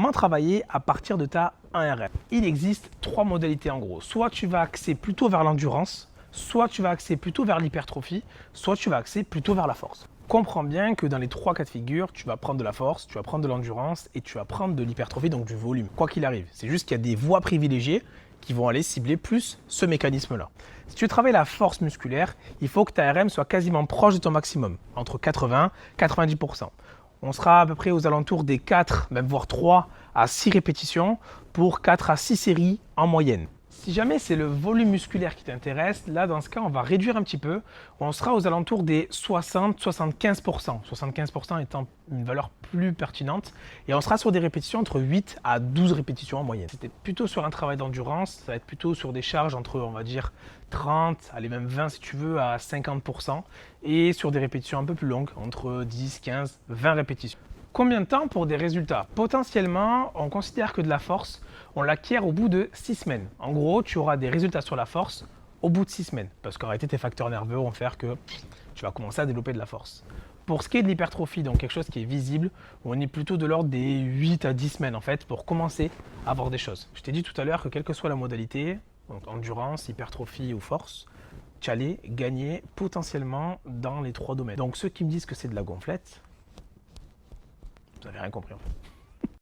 Comment travailler à partir de ta 1RM? Il existe 3 modalités en gros. Soit tu vas axer plutôt vers l'endurance, soit tu vas axer plutôt vers l'hypertrophie, soit tu vas axer plutôt vers la force. Comprends bien que dans les 3 cas de figure, tu vas prendre de la force, tu vas prendre de l'endurance et tu vas prendre de l'hypertrophie, donc du volume, quoi qu'il arrive. C'est juste qu'il y a des voies privilégiées qui vont aller cibler plus ce mécanisme-là. Si tu travailles la force musculaire, il faut que ta RM soit quasiment proche de ton maximum, entre 80 et 90%. On sera à peu près aux alentours des 4, même voire 3 à 6 répétitions pour 4 à 6 séries en moyenne. Si jamais c'est le volume musculaire qui t'intéresse, là dans ce cas on va réduire un petit peu. On sera aux alentours des 60-75%. 75% étant une valeur plus pertinente. Et on sera sur des répétitions entre 8 à 12 répétitions en moyenne. C'était plutôt sur un travail d'endurance, ça va être plutôt sur des charges entre on va dire 30, allez même 20 si tu veux, à 50%. Et sur des répétitions un peu plus longues, entre 10, 15, 20 répétitions. Combien de temps pour des résultats? Potentiellement, on considère que de la force, on l'acquiert au bout de 6 semaines. En gros, tu auras des résultats sur la force au bout de 6 semaines. Parce qu'en réalité, tes facteurs nerveux vont faire que tu vas commencer à développer de la force. Pour ce qui est de l'hypertrophie, donc quelque chose qui est visible, on est plutôt de l'ordre des 8 à 10 semaines en fait pour commencer à voir des choses. Je t'ai dit tout à l'heure que quelle que soit la modalité, donc endurance, hypertrophie ou force, tu allais gagner potentiellement dans les 3 domaines. Donc ceux qui me disent que c'est de la gonflette, vous n'avez rien compris en fait.